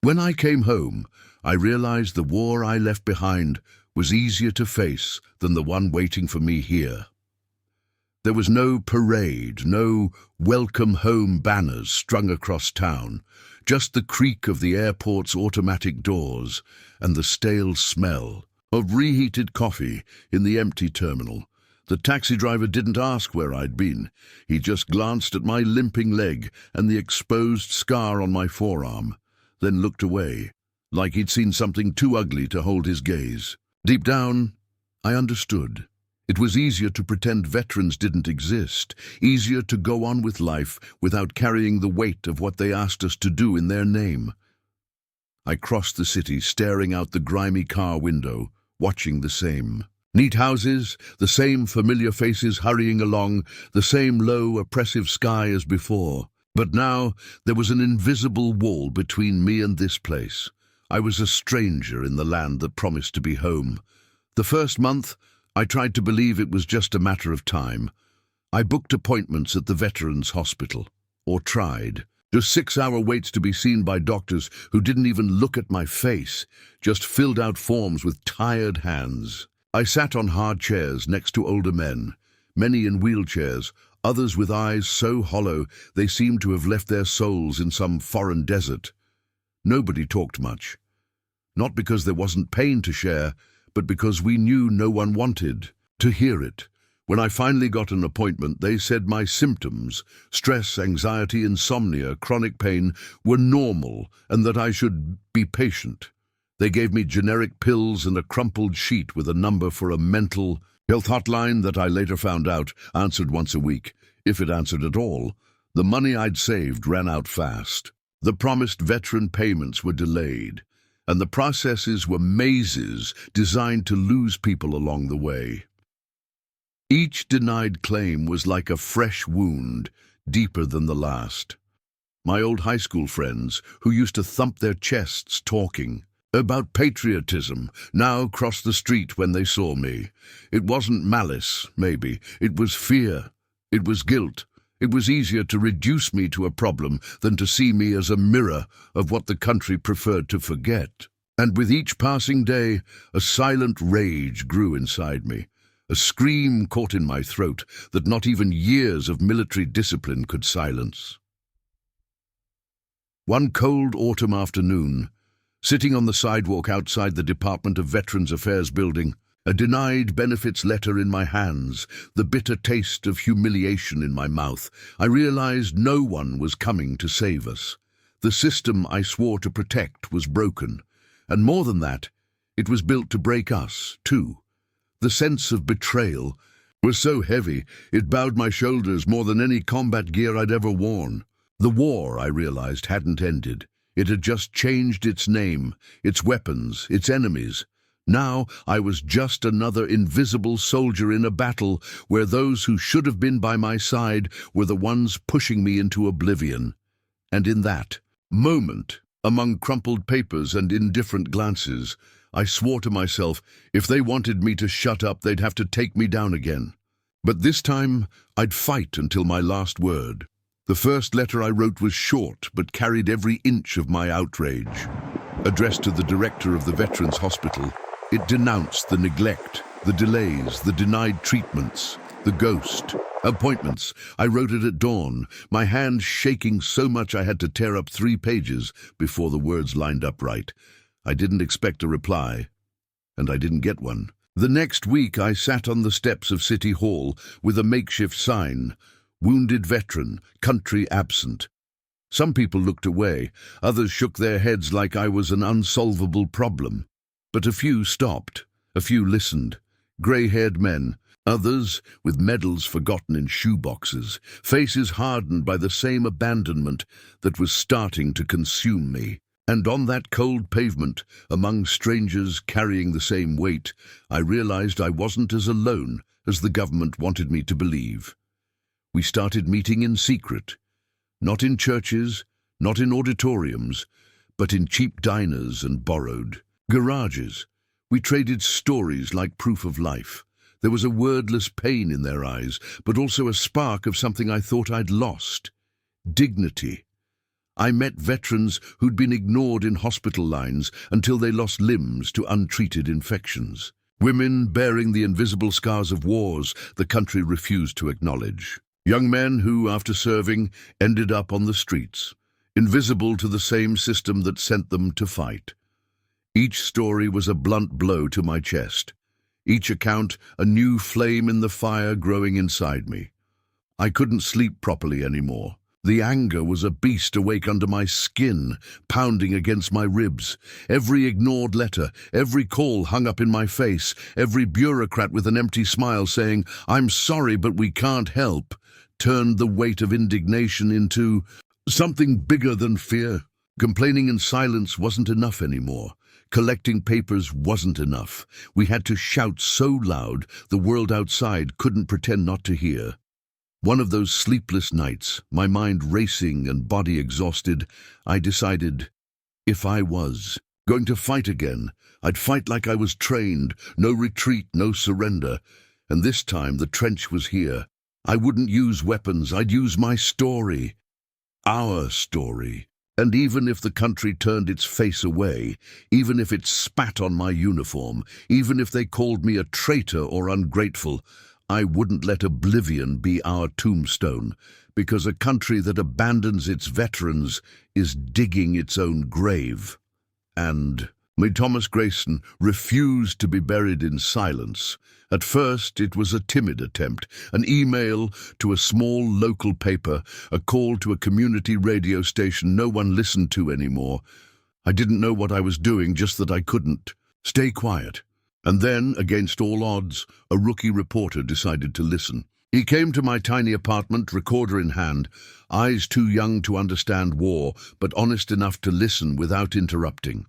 When I came home, I realized the war I left behind was easier to face than the one waiting for me here. There was no parade, no welcome home banners strung across town, just the creak of the airport's automatic doors and the stale smell of reheated coffee in the empty terminal. The taxi driver didn't ask where I'd been. He just glanced at my limping leg and the exposed scar on my forearm, then looked away, like he'd seen something too ugly to hold his gaze. Deep down, I understood. It was easier to pretend veterans didn't exist, easier to go on with life without carrying the weight of what they asked us to do in their name. I crossed the city, staring out the grimy car window, watching the same. Neat houses, the same familiar faces hurrying along, the same low, oppressive sky as before. But now there was an invisible wall between me and this place. I was a stranger in the land that promised to be home. The first month, I tried to believe it was just a matter of time. I booked appointments at the Veterans Hospital, or tried. Just 6-hour waits to be seen by doctors who didn't even look at my face, just filled out forms with tired hands. I sat on hard chairs next to older men, many in wheelchairs, others with eyes so hollow they seemed to have left their souls in some foreign desert. Nobody talked much. Not because there wasn't pain to share, but because we knew no one wanted to hear it. When I finally got an appointment, they said my symptoms, stress, anxiety, insomnia, chronic pain, were normal and that I should be patient. They gave me generic pills and a crumpled sheet with a number for a mental health hotline that I later found out answered once a week, if it answered at all. The money I'd saved ran out fast. The promised veteran payments were delayed, and the processes were mazes designed to lose people along the way. Each denied claim was like a fresh wound, deeper than the last. My old high school friends, who used to thump their chests talking about patriotism, now crossed the street when they saw me. It wasn't malice, maybe. It was fear. It was guilt. It was easier to reduce me to a problem than to see me as a mirror of what the country preferred to forget. And with each passing day, a silent rage grew inside me, a scream caught in my throat that not even years of military discipline could silence. One cold autumn afternoon, sitting on the sidewalk outside the Department of Veterans Affairs building, a denied benefits letter in my hands, the bitter taste of humiliation in my mouth, I realized no one was coming to save us. The system I swore to protect was broken, and more than that, it was built to break us, too. The sense of betrayal was so heavy it bowed my shoulders more than any combat gear I'd ever worn. The war, I realized, hadn't ended. It had just changed its name, its weapons, its enemies. Now I was just another invisible soldier in a battle where those who should have been by my side were the ones pushing me into oblivion. And in that moment, among crumpled papers and indifferent glances, I swore to myself if they wanted me to shut up, they'd have to take me down again. But this time, I'd fight until my last word. The first letter I wrote was short, but carried every inch of my outrage. Addressed to the director of the Veterans Hospital, it denounced the neglect, the delays, the denied treatments, the ghost. Appointments. I wrote it at dawn, my hand shaking so much I had to tear up 3 pages before the words lined up right. I didn't expect a reply, and I didn't get one. The next week I sat on the steps of City Hall with a makeshift sign, "Wounded veteran, country absent." Some people looked away, others shook their heads like I was an unsolvable problem. But a few stopped, a few listened, grey-haired men, others with medals forgotten in shoeboxes, faces hardened by the same abandonment that was starting to consume me. And on that cold pavement, among strangers carrying the same weight, I realized I wasn't as alone as the government wanted me to believe. We started meeting in secret, not in churches, not in auditoriums, but in cheap diners and borrowed garages. We traded stories like proof of life. There was a wordless pain in their eyes, but also a spark of something I thought I'd lost: dignity. I met veterans who'd been ignored in hospital lines until they lost limbs to untreated infections. Women bearing the invisible scars of wars the country refused to acknowledge. Young men who, after serving, ended up on the streets, invisible to the same system that sent them to fight. Each story was a blunt blow to my chest. Each account a new flame in the fire growing inside me. I couldn't sleep properly anymore. The anger was a beast awake under my skin, pounding against my ribs. Every ignored letter, every call hung up in my face, every bureaucrat with an empty smile saying, "I'm sorry, but we can't help," turned the weight of indignation into something bigger than fear. Complaining in silence wasn't enough anymore. Collecting papers wasn't enough. We had to shout so loud the world outside couldn't pretend not to hear. One of those sleepless nights, my mind racing and body exhausted, I decided, if I was going to fight again, I'd fight like I was trained, no retreat, no surrender. And this time the trench was here. I wouldn't use weapons, I'd use my story. Our story. And even if the country turned its face away, even if it spat on my uniform, even if they called me a traitor or ungrateful, I wouldn't let oblivion be our tombstone, because a country that abandons its veterans is digging its own grave. And Thomas Grayson refused to be buried in silence. At first, it was a timid attempt, an email to a small local paper, a call to a community radio station no one listened to anymore. I didn't know what I was doing, just that I couldn't stay quiet. And then, against all odds, a rookie reporter decided to listen. He came to my tiny apartment, recorder in hand, eyes too young to understand war, but honest enough to listen without interrupting.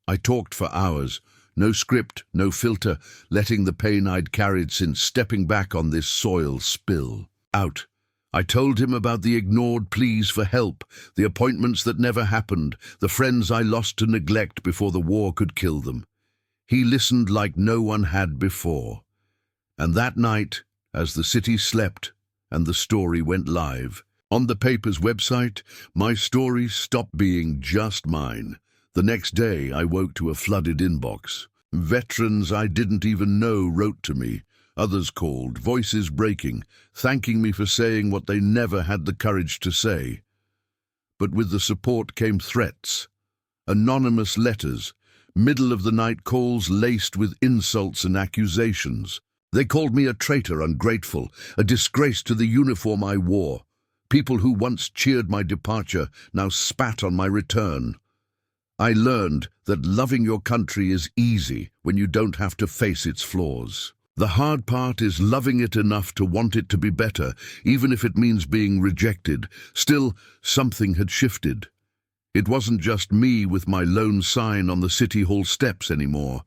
I talked for hours, no script, no filter, letting the pain I'd carried since stepping back on this soil spill out. I told him about the ignored pleas for help, the appointments that never happened, the friends I lost to neglect before the war could kill them. He listened like no one had before. And that night, as the city slept and the story went live, on the paper's website, my story stopped being just mine. The next day, I woke to a flooded inbox. Veterans I didn't even know wrote to me. Others called, voices breaking, thanking me for saying what they never had the courage to say. But with the support came threats, anonymous letters, middle-of-the-night calls laced with insults and accusations. They called me a traitor, ungrateful, a disgrace to the uniform I wore. People who once cheered my departure now spat on my return. I learned that loving your country is easy when you don't have to face its flaws. The hard part is loving it enough to want it to be better, even if it means being rejected. Still, something had shifted. It wasn't just me with my lone sign on the City Hall steps anymore.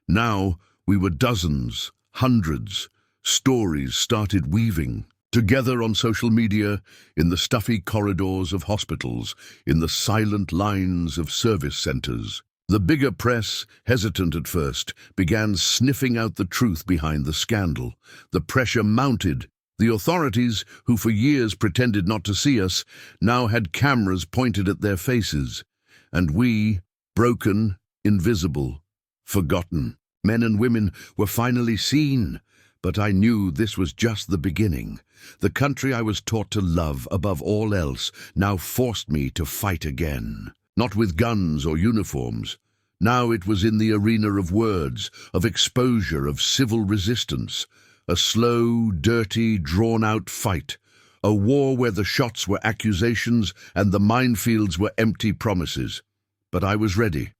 Now we were dozens, hundreds. Stories started weaving. Together on social media, in the stuffy corridors of hospitals, in the silent lines of service centers. The bigger press, hesitant at first, began sniffing out the truth behind the scandal. The pressure mounted. The authorities, who for years pretended not to see us, now had cameras pointed at their faces. And we, broken, invisible, forgotten. Men and women were finally seen. But I knew this was just the beginning. The country I was taught to love above all else now forced me to fight again. Not with guns or uniforms. Now it was in the arena of words, of exposure, of civil resistance. A slow, dirty, drawn-out fight. A war where the shots were accusations and the minefields were empty promises. But I was ready.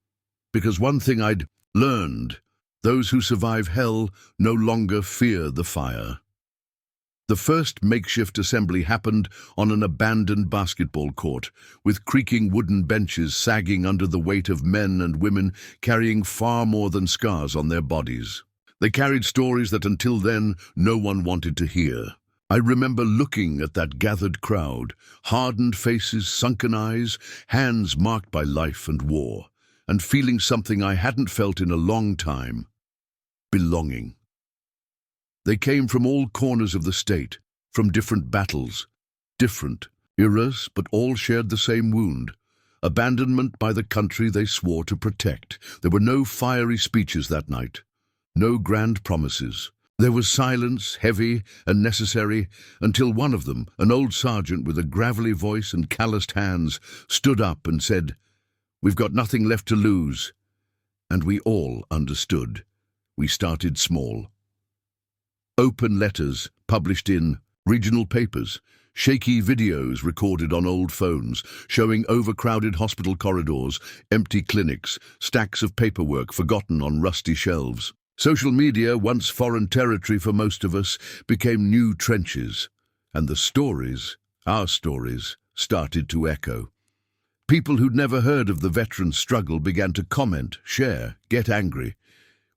Because one thing I'd learned: those who survive hell no longer fear the fire. The first makeshift assembly happened on an abandoned basketball court, with creaking wooden benches sagging under the weight of men and women carrying far more than scars on their bodies. They carried stories that until then no one wanted to hear. I remember looking at that gathered crowd, hardened faces, sunken eyes, hands marked by life and war, and feeling something I hadn't felt in a long time: belonging. They came from all corners of the state, from different battles, different, eras, but all shared the same wound. Abandonment by the country they swore to protect. There were no fiery speeches that night, no grand promises. There was silence, heavy and necessary, until one of them, an old sergeant with a gravelly voice and calloused hands, stood up and said, "We've got nothing left to lose." And we all understood. We started small. Open letters published in regional papers, shaky videos recorded on old phones, showing overcrowded hospital corridors, empty clinics, stacks of paperwork forgotten on rusty shelves. Social media, once foreign territory for most of us, became new trenches, and the stories, our stories, started to echo. People who'd never heard of the veterans' struggle began to comment, share, get angry.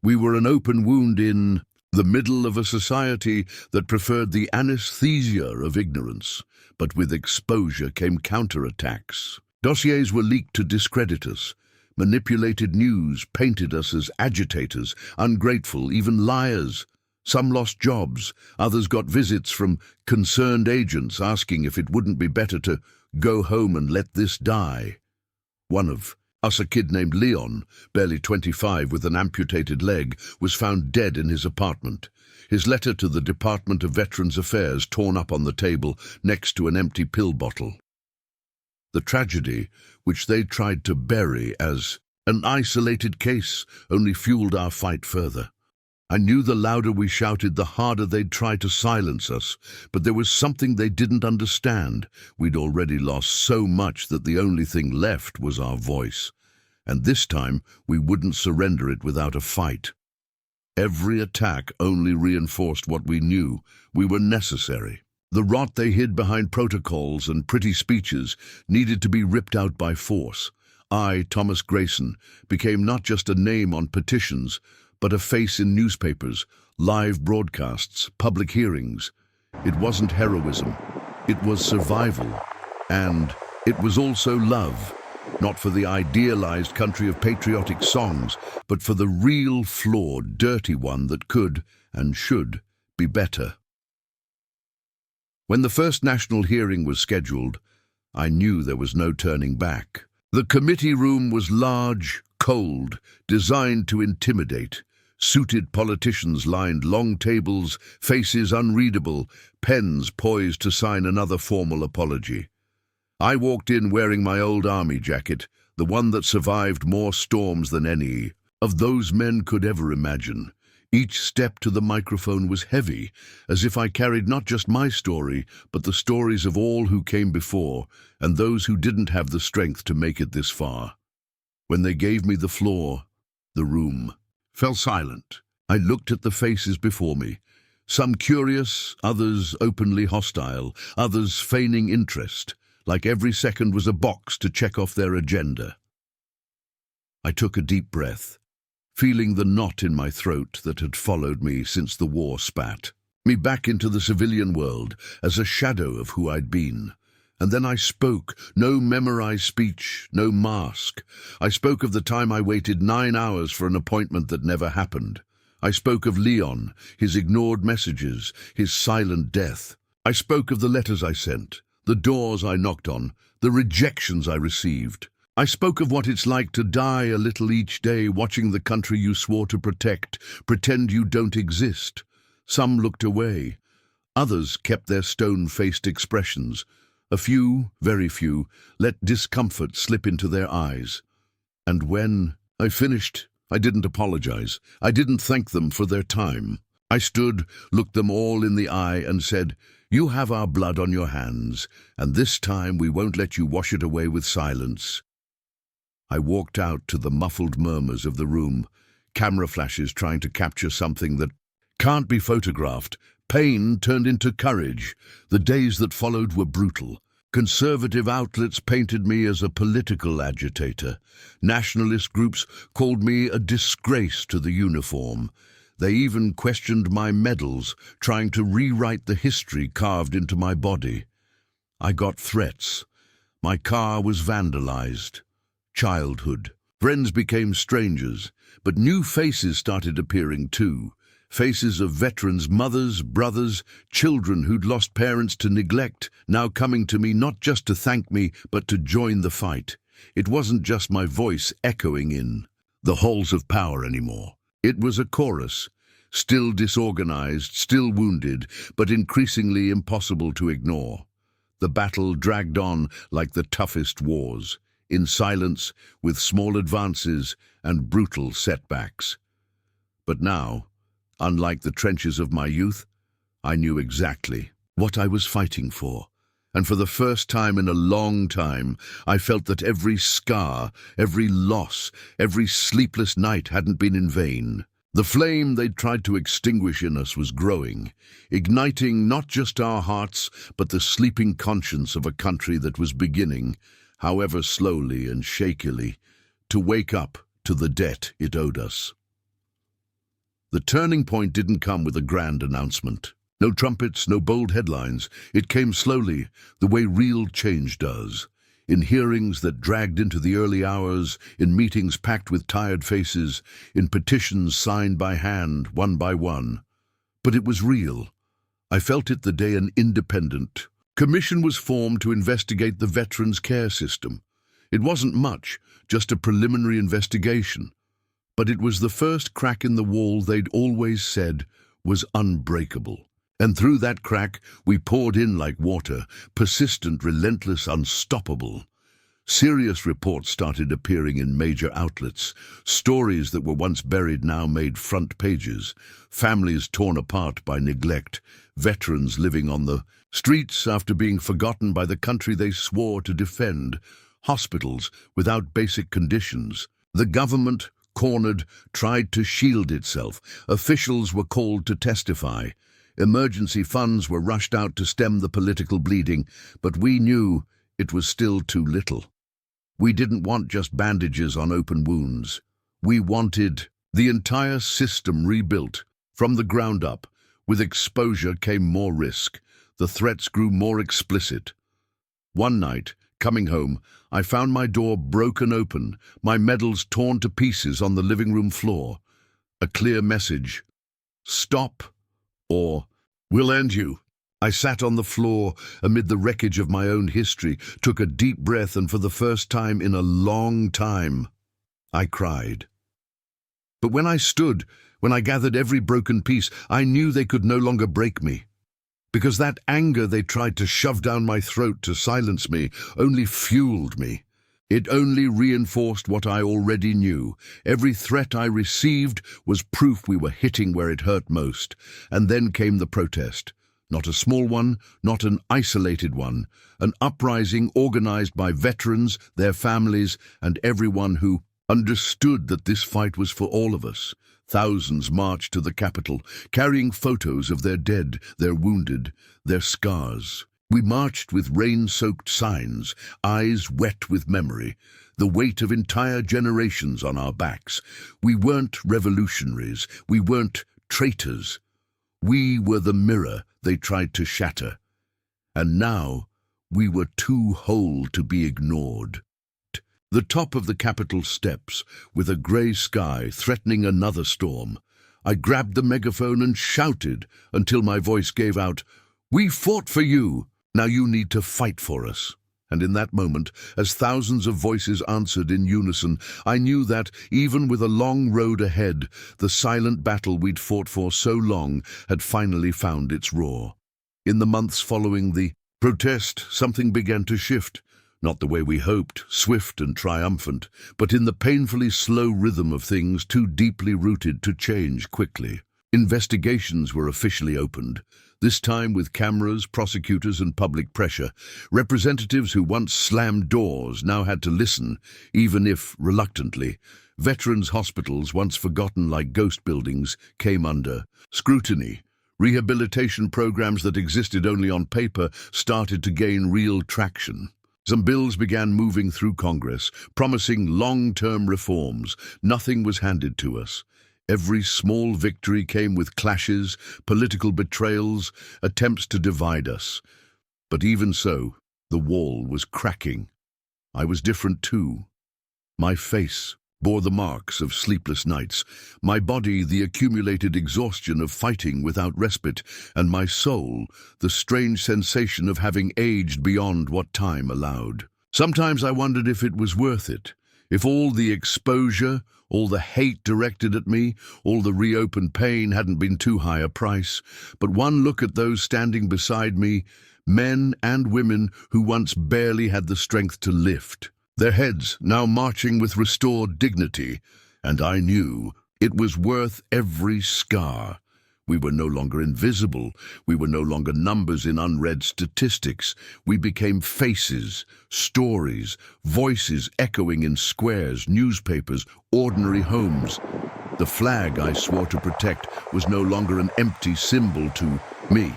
We were an open wound in the middle of a society that preferred the anesthesia of ignorance, but with exposure came counterattacks. Dossiers were leaked to discredit us. Manipulated news painted us as agitators, ungrateful, even liars. Some lost jobs, others got visits from concerned agents asking if it wouldn't be better to go home and let this die. One of us, a kid named Leon, barely 25 with an amputated leg, was found dead in his apartment. His letter to the Department of Veterans Affairs torn up on the table next to an empty pill bottle. The tragedy, which they tried to bury as an isolated case, only fueled our fight further. I knew the louder we shouted, the harder they'd try to silence us, but there was something they didn't understand. We'd already lost so much that the only thing left was our voice, and this time we wouldn't surrender it without a fight. Every attack only reinforced what we knew. We were necessary. The rot they hid behind protocols and pretty speeches needed to be ripped out by force. I, Thomas Grayson, became not just a name on petitions, but a face in newspapers, live broadcasts, public hearings. It wasn't heroism, it was survival. And it was also love, not for the idealized country of patriotic songs, but for the real, flawed, dirty one that could and should be better. When the first national hearing was scheduled, I knew there was no turning back. The committee room was large, cold, designed to intimidate. Suited politicians lined long tables, faces unreadable, pens poised to sign another formal apology. I walked in wearing my old army jacket, the one that survived more storms than any of those men could ever imagine. Each step to the microphone was heavy, as if I carried not just my story, but the stories of all who came before, and those who didn't have the strength to make it this far. When they gave me the floor, the room fell silent. I looked at the faces before me, some curious, others openly hostile, others feigning interest, like every second was a box to check off their agenda. I took a deep breath, feeling the knot in my throat that had followed me since the war spat me back into the civilian world as a shadow of who I'd been. And then I spoke, no memorized speech, no mask. I spoke of the time I waited 9 hours for an appointment that never happened. I spoke of Leon, his ignored messages, his silent death. I spoke of the letters I sent, the doors I knocked on, the rejections I received. I spoke of what it's like to die a little each day, watching the country you swore to protect pretend you don't exist. Some looked away. Others kept their stone-faced expressions. A few, very few, let discomfort slip into their eyes. And when I finished, I didn't apologize. I didn't thank them for their time. I stood, looked them all in the eye, and said, "You have our blood on your hands, and this time we won't let you wash it away with silence." I walked out to the muffled murmurs of the room, camera flashes trying to capture something that can't be photographed. Pain turned into courage. The days that followed were brutal. Conservative outlets painted me as a political agitator. Nationalist groups called me a disgrace to the uniform. They even questioned my medals, trying to rewrite the history carved into my body. I got threats. My car was vandalized. Childhood. Friends became strangers, but new faces started appearing too. Faces of veterans, mothers, brothers, children who'd lost parents to neglect, now coming to me not just to thank me, but to join the fight. It wasn't just my voice echoing in the halls of power anymore. It was a chorus, still disorganized, still wounded, but increasingly impossible to ignore. The battle dragged on like the toughest wars, in silence, with small advances and brutal setbacks. But now, unlike the trenches of my youth, I knew exactly what I was fighting for. And for the first time in a long time, I felt that every scar, every loss, every sleepless night hadn't been in vain. The flame they'd tried to extinguish in us was growing, igniting not just our hearts, but the sleeping conscience of a country that was beginning, however slowly and shakily, to wake up to the debt it owed us. The turning point didn't come with a grand announcement. No trumpets, no bold headlines. It came slowly, the way real change does. In hearings that dragged into the early hours, in meetings packed with tired faces, in petitions signed by hand, one by one. But it was real. I felt it the day an independent commission was formed to investigate the veterans' care system. It wasn't much, just a preliminary investigation. But it was the first crack in the wall they'd always said was unbreakable. And through that crack, we poured in like water, persistent, relentless, unstoppable. Serious reports started appearing in major outlets. Stories that were once buried now made front pages. Families torn apart by neglect. Veterans living on the streets after being forgotten by the country they swore to defend. Hospitals without basic conditions. The government, cornered, tried to shield itself. Officials were called to testify. Emergency funds were rushed out to stem the political bleeding, but we knew it was still too little. We didn't want just bandages on open wounds. We wanted the entire system rebuilt, from the ground up. With exposure came more risk. The threats grew more explicit. One night, coming home, I found my door broken open, my medals torn to pieces on the living room floor. A clear message: stop, or we'll end you. I sat on the floor amid the wreckage of my own history, took a deep breath, and for the first time in a long time, I cried. But when I stood, when I gathered every broken piece, I knew they could no longer break me. Because that anger they tried to shove down my throat to silence me only fueled me. It only reinforced what I already knew. Every threat I received was proof we were hitting where it hurt most. And then came the protest. Not a small one, not an isolated one. An uprising organized by veterans, their families, and everyone who understood that this fight was for all of us. Thousands marched to the Capitol, carrying photos of their dead, their wounded, their scars. We marched with rain-soaked signs, eyes wet with memory, the weight of entire generations on our backs. We weren't revolutionaries, we weren't traitors. We were the mirror they tried to shatter. And now we were too whole to be ignored. The top of the Capitol steps, with a grey sky threatening another storm. I grabbed the megaphone and shouted until my voice gave out, "We fought for you! Now you need to fight for us." And in that moment, as thousands of voices answered in unison, I knew that, even with a long road ahead, the silent battle we'd fought for so long had finally found its roar. In the months following the protest, something began to shift. Not the way we hoped, swift and triumphant, but in the painfully slow rhythm of things too deeply rooted to change quickly. Investigations were officially opened, this time with cameras, prosecutors, and public pressure. Representatives who once slammed doors now had to listen, even if reluctantly. Veterans' hospitals, once forgotten like ghost buildings, came under scrutiny. Rehabilitation programs that existed only on paper started to gain real traction. Some bills began moving through Congress, promising long-term reforms. Nothing was handed to us. Every small victory came with clashes, political betrayals, attempts to divide us. But even so, the wall was cracking. I was different too. My face bore the marks of sleepless nights, my body the accumulated exhaustion of fighting without respite, and my soul the strange sensation of having aged beyond what time allowed. Sometimes I wondered if it was worth it, if all the exposure, all the hate directed at me, all the reopened pain hadn't been too high a price. But one look at those standing beside me, men and women who once barely had the strength to lift, their heads now marching with restored dignity, and I knew it was worth every scar. We were no longer invisible. We were no longer numbers in unread statistics. We became faces, stories, voices echoing in squares, newspapers, ordinary homes. The flag I swore to protect was no longer an empty symbol to me.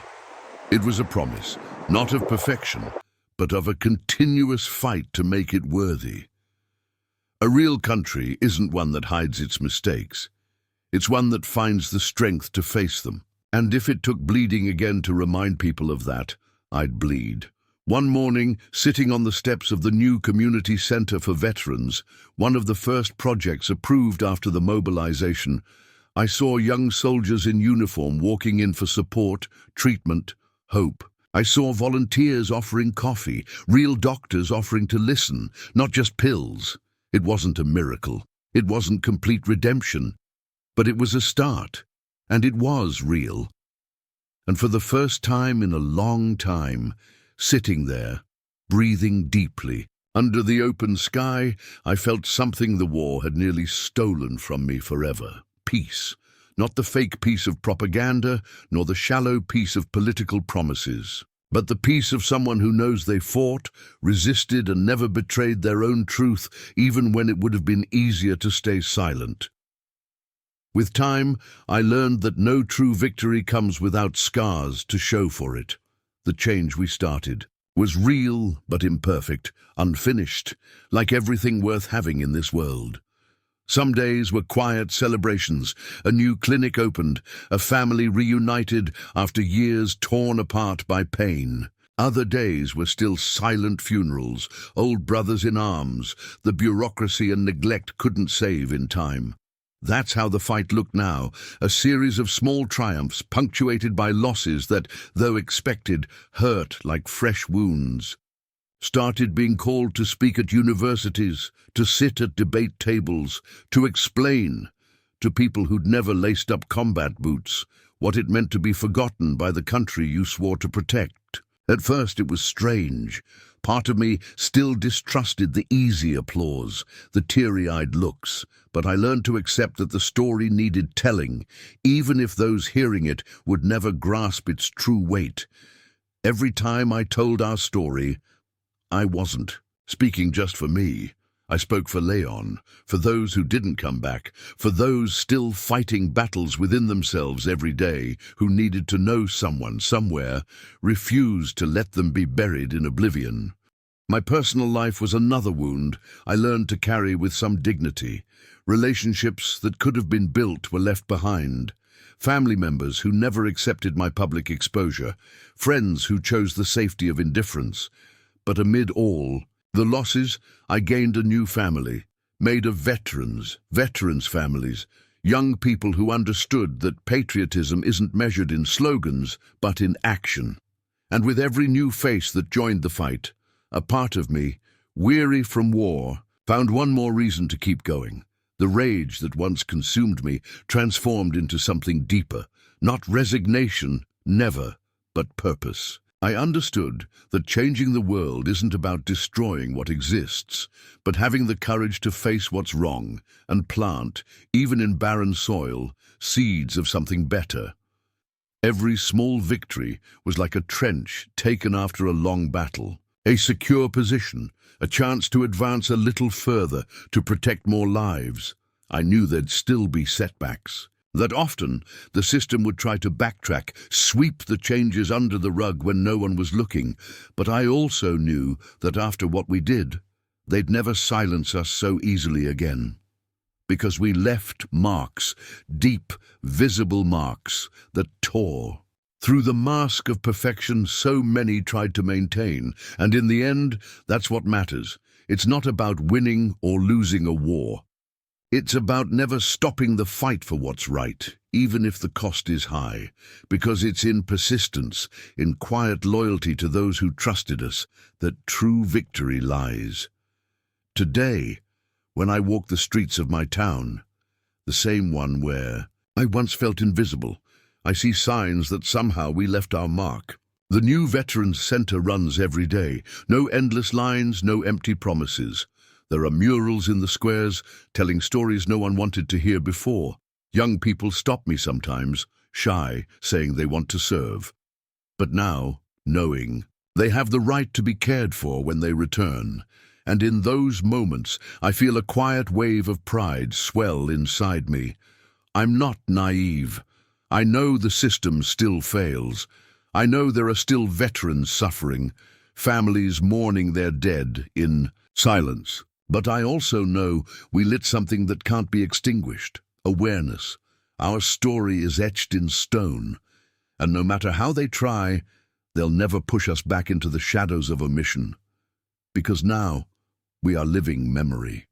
It was a promise, not of perfection, but of a continuous fight to make it worthy. A real country isn't one that hides its mistakes. It's one that finds the strength to face them. And if it took bleeding again to remind people of that, I'd bleed. One morning, sitting on the steps of the new community center for veterans, one of the first projects approved after the mobilization, I saw young soldiers in uniform walking in for support, treatment, hope. I saw volunteers offering coffee, real doctors offering to listen, not just pills. It wasn't a miracle. It wasn't complete redemption. But it was a start, and it was real. And for the first time in a long time, sitting there, breathing deeply, under the open sky, I felt something the war had nearly stolen from me forever. Peace. Not the fake peace of propaganda, nor the shallow peace of political promises, but the peace of someone who knows they fought, resisted, and never betrayed their own truth, even when it would have been easier to stay silent. With time, I learned that no true victory comes without scars to show for it. The change we started was real but imperfect, unfinished, like everything worth having in this world. Some days were quiet celebrations, a new clinic opened, a family reunited after years torn apart by pain. Other days were still silent funerals, old brothers in arms, the bureaucracy and neglect couldn't save in time. That's how the fight looked now, a series of small triumphs punctuated by losses that, though expected, hurt like fresh wounds. Started being called to speak at universities, to sit at debate tables, to explain to people who'd never laced up combat boots what it meant to be forgotten by the country you swore to protect. At first it was strange. Part of me still distrusted the easy applause, the teary-eyed looks, but I learned to accept that the story needed telling, even if those hearing it would never grasp its true weight. Every time I told our story, I wasn't speaking just for me. I spoke for Leon, for those who didn't come back, for those still fighting battles within themselves every day, who needed to know someone somewhere, refused to let them be buried in oblivion. My personal life was another wound I learned to carry with some dignity. Relationships that could have been built were left behind. Family members who never accepted my public exposure. Friends who chose the safety of indifference. But amid all the losses, I gained a new family, made of veterans families, young people who understood that patriotism isn't measured in slogans, but in action. And with every new face that joined the fight, a part of me, weary from war, found one more reason to keep going. The rage that once consumed me transformed into something deeper, not resignation, never, but purpose. I understood that changing the world isn't about destroying what exists, but having the courage to face what's wrong and plant, even in barren soil, seeds of something better. Every small victory was like a trench taken after a long battle, a secure position, a chance to advance a little further, to protect more lives. I knew there'd still be setbacks. That often the system would try to backtrack, sweep the changes under the rug when no one was looking. But I also knew that after what we did, they'd never silence us so easily again. Because we left marks, deep, visible marks, that tore. Through the mask of perfection so many tried to maintain, and in the end, that's what matters. It's not about winning or losing a war. It's about never stopping the fight for what's right, even if the cost is high, because it's in persistence, in quiet loyalty to those who trusted us, that true victory lies. Today, when I walk the streets of my town, the same one where I once felt invisible, I see signs that somehow we left our mark. The new Veterans Center runs every day. No endless lines, no empty promises. There are murals in the squares telling stories no one wanted to hear before. Young people stop me sometimes, shy, saying they want to serve. But now, knowing they have the right to be cared for when they return. And in those moments, I feel a quiet wave of pride swell inside me. I'm not naive. I know the system still fails. I know there are still veterans suffering, families mourning their dead in silence. But I also know we lit something that can't be extinguished, awareness. Our story is etched in stone, and no matter how they try, they'll never push us back into the shadows of omission. Because now, we are living memory.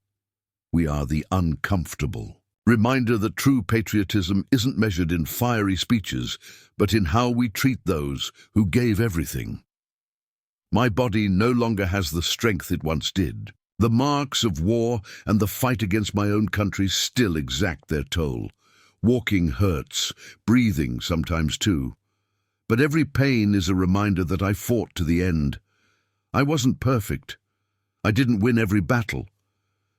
We are the uncomfortable reminder that true patriotism isn't measured in fiery speeches, but in how we treat those who gave everything. My body no longer has the strength it once did. The marks of war and the fight against my own country still exact their toll. Walking hurts, breathing sometimes too. But every pain is a reminder that I fought to the end. I wasn't perfect. I didn't win every battle.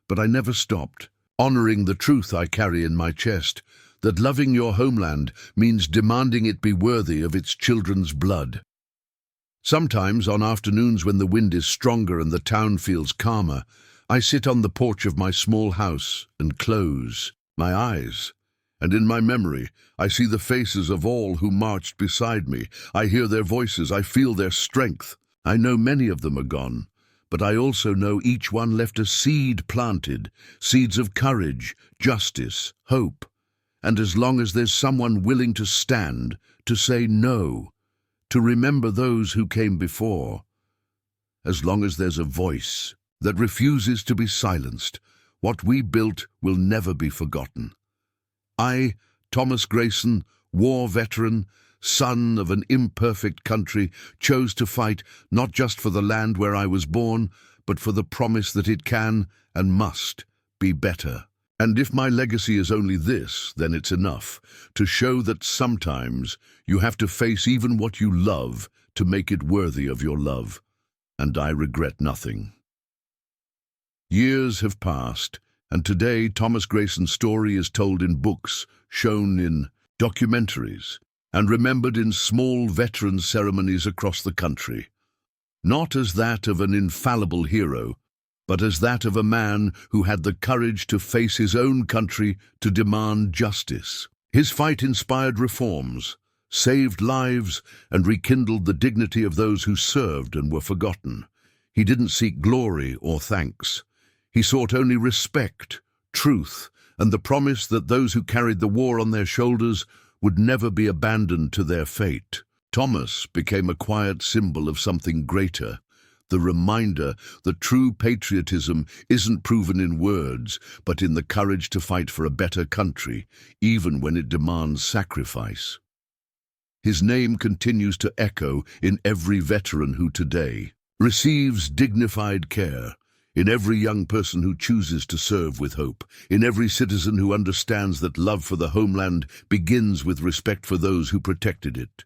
But I never stopped, honoring the truth I carry in my chest, that loving your homeland means demanding it be worthy of its children's blood. Sometimes, on afternoons when the wind is stronger and the town feels calmer, I sit on the porch of my small house and close my eyes. And in my memory, I see the faces of all who marched beside me. I hear their voices, I feel their strength. I know many of them are gone, but I also know each one left a seed planted, seeds of courage, justice, hope. And as long as there's someone willing to stand, to say no, to remember those who came before, as long as there's a voice that refuses to be silenced, what we built will never be forgotten. I, Thomas Grayson, war veteran, son of an imperfect country, chose to fight not just for the land where I was born, but for the promise that it can and must be better. And if my legacy is only this, then it's enough to show that sometimes you have to face even what you love to make it worthy of your love. And I regret nothing. Years have passed, and today Thomas Grayson's story is told in books, shown in documentaries, and remembered in small veteran ceremonies across the country. Not as that of an infallible hero, but as that of a man who had the courage to face his own country to demand justice. His fight inspired reforms, saved lives, and rekindled the dignity of those who served and were forgotten. He didn't seek glory or thanks. He sought only respect, truth, and the promise that those who carried the war on their shoulders would never be abandoned to their fate. Thomas became a quiet symbol of something greater. The reminder that true patriotism isn't proven in words, but in the courage to fight for a better country, even when it demands sacrifice. His name continues to echo in every veteran who today receives dignified care, in every young person who chooses to serve with hope, in every citizen who understands that love for the homeland begins with respect for those who protected it.